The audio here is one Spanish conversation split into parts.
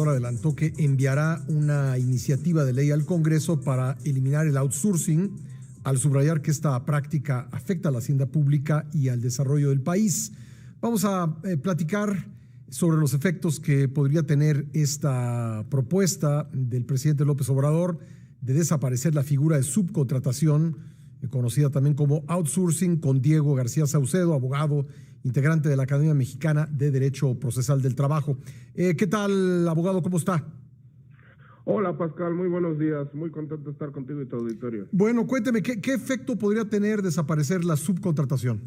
adelantó que enviará una iniciativa de ley al Congreso para eliminar el outsourcing, al subrayar que esta práctica afecta a la hacienda pública y al desarrollo del país. Vamos a platicar sobre los efectos que podría tener esta propuesta del presidente López Obrador de desaparecer la figura de subcontratación, conocida también como outsourcing, con Diego García Saucedo, abogado, integrante de la Academia Mexicana de Derecho Procesal del Trabajo. ¿Qué tal, abogado? ¿Cómo está? Hola, Pascal, muy buenos días. Muy contento de estar contigo y tu auditorio. Bueno, cuénteme, ¿qué efecto podría tener desaparecer la subcontratación?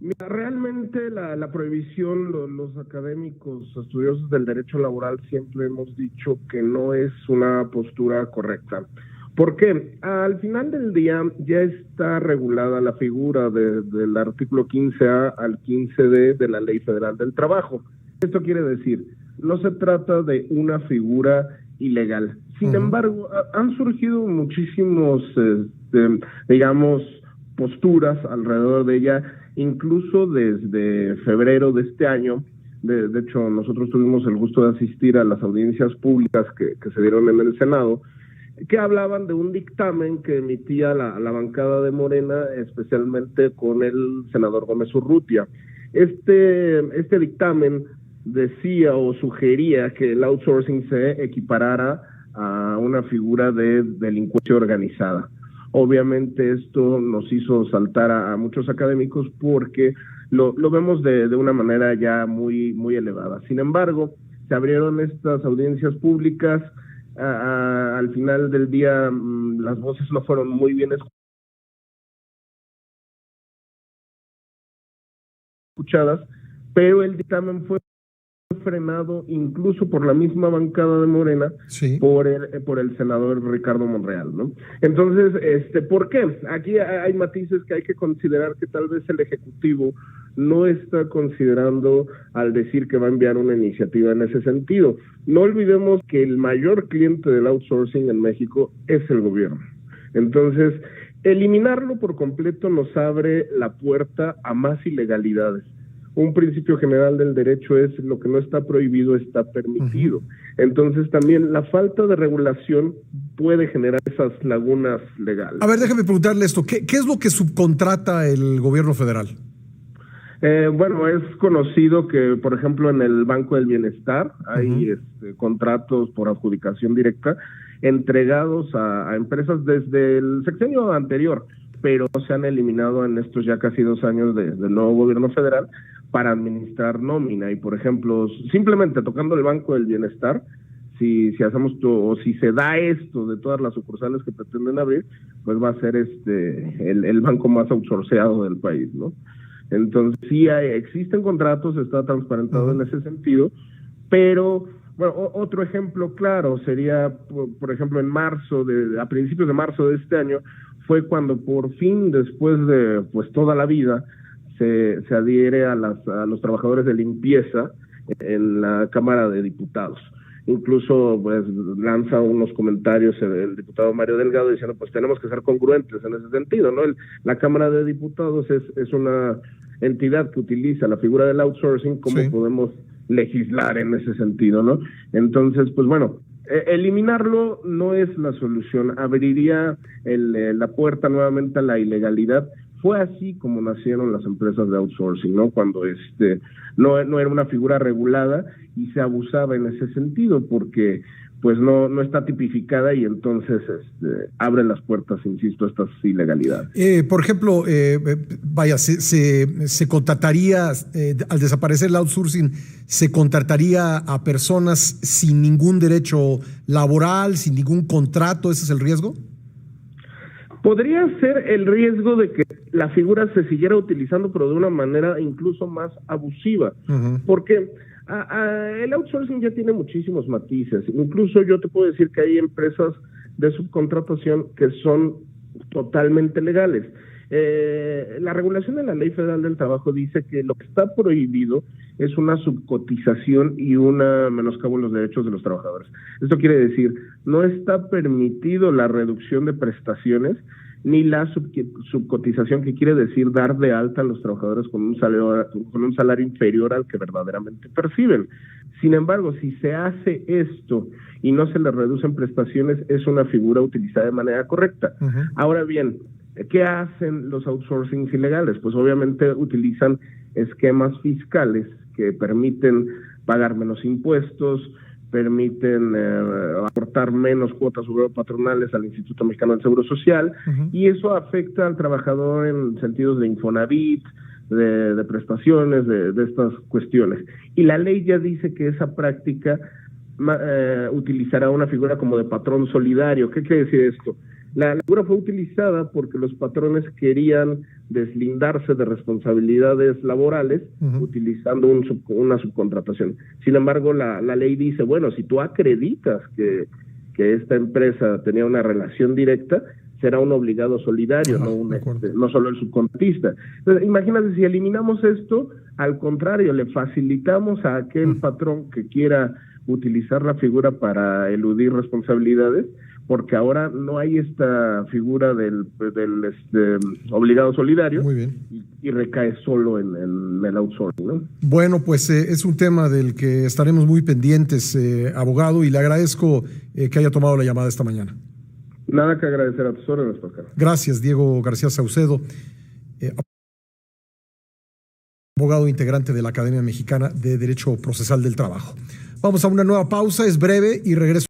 Mira, realmente la prohibición, los académicos estudiosos del derecho laboral siempre hemos dicho que no es una postura correcta. ¿Por qué? Al final del día ya está regulada la figura del artículo 15A al 15D de la Ley Federal del Trabajo. Esto quiere decir, no se trata de una figura ilegal. Sin embargo, han surgido muchísimos, digamos, posturas alrededor de ella, incluso desde febrero de este año. De hecho, nosotros tuvimos el gusto de asistir a las audiencias públicas que se dieron en el Senado, que hablaban de un dictamen que emitía la bancada de Morena, especialmente con el senador Gómez Urrutia. Este dictamen decía o sugería que el outsourcing se equiparara a una figura de delincuencia organizada. Obviamente esto nos hizo saltar a muchos académicos porque lo vemos de una manera ya muy, muy elevada. Sin embargo, se abrieron estas audiencias públicas. Al final del día las voces no fueron muy bien escuchadas, pero el dictamen fue frenado incluso por la misma bancada de Morena, sí, por el senador Ricardo Monreal, ¿no? Entonces, ¿por qué? Aquí hay matices que hay que considerar, que tal vez el Ejecutivo no está considerando al decir que va a enviar una iniciativa en ese sentido. No olvidemos que el mayor cliente del outsourcing en México es el gobierno. Entonces, eliminarlo por completo nos abre la puerta a más ilegalidades. Un principio general del derecho es lo que no está prohibido está permitido. Entonces también la falta de regulación puede generar esas lagunas legales. A ver, déjame preguntarle esto. ¿Qué es lo que subcontrata el gobierno federal? Bueno, es conocido que, por ejemplo, en el Banco del Bienestar hay contratos por adjudicación directa entregados a empresas desde el sexenio anterior, pero se han eliminado en estos ya casi 2 años del nuevo gobierno federal para administrar nómina. Y, por ejemplo, simplemente tocando el Banco del Bienestar, si hacemos o si se da esto de todas las sucursales que pretenden abrir, pues va a ser el banco más outsourceado del país, ¿no? Entonces, sí existen contratos, está transparentado en ese sentido, pero bueno, otro ejemplo claro sería, por ejemplo, a principios de marzo de este año, fue cuando por fin, después de pues toda la vida, se adhiere a los trabajadores de limpieza en la Cámara de Diputados. Incluso pues lanza unos comentarios el diputado Mario Delgado diciendo pues tenemos que ser congruentes en ese sentido, ¿no? La Cámara de Diputados es una entidad que utiliza la figura del outsourcing, ¿cómo podemos legislar en ese sentido, no? Entonces, pues bueno, eliminarlo no es la solución, abriría la puerta nuevamente a la ilegalidad. Fue así como nacieron las empresas de outsourcing, ¿no? Cuando no era una figura regulada y se abusaba en ese sentido porque pues no está tipificada y entonces abre las puertas, insisto, a estas ilegalidades. Por ejemplo, se contrataría, al desaparecer el outsourcing, se contrataría a personas sin ningún derecho laboral, sin ningún contrato. ¿Ese es el riesgo? Podría ser el riesgo de que la figura se siguiera utilizando, pero de una manera incluso más abusiva, porque el outsourcing ya tiene muchísimos matices. Incluso yo te puedo decir que hay empresas de subcontratación que son totalmente legales. La regulación de la Ley Federal del Trabajo dice que lo que está prohibido es una subcotización y una menoscabo en los derechos de los trabajadores. Esto quiere decir, no está permitido la reducción de prestaciones ni la subcotización, que quiere decir dar de alta a los trabajadores con un salario inferior al que verdaderamente perciben. Sin embargo, si se hace esto y no se le reducen prestaciones, es una figura utilizada de manera correcta. Ahora bien, ¿qué hacen los outsourcings ilegales? Pues obviamente utilizan esquemas fiscales que permiten pagar menos impuestos, permiten aportar menos cuotas patronales al Instituto Mexicano del Seguro Social, y eso afecta al trabajador en sentidos de Infonavit, de prestaciones, de estas cuestiones. Y la ley ya dice que esa práctica utilizará una figura como de patrón solidario. ¿Qué quiere decir esto? La figura fue utilizada porque los patrones querían deslindarse de responsabilidades laborales utilizando una subcontratación. Sin embargo, la ley dice, bueno, si tú acreditas que esta empresa tenía una relación directa, será un obligado solidario, no solo el subcontratista. Entonces, imagínate, si eliminamos esto, al contrario, le facilitamos a aquel patrón que quiera utilizar la figura para eludir responsabilidades, porque ahora no hay esta figura del obligado solidario. Muy bien. Y recae solo en el outsourcing, ¿no? Bueno, pues es un tema del que estaremos muy pendientes, abogado, y le agradezco que haya tomado la llamada esta mañana. Nada que agradecer, a tus órdenes, Oscar. Gracias, Diego García Saucedo, abogado integrante de la Academia Mexicana de Derecho Procesal del Trabajo. Vamos a una nueva pausa, es breve y regreso.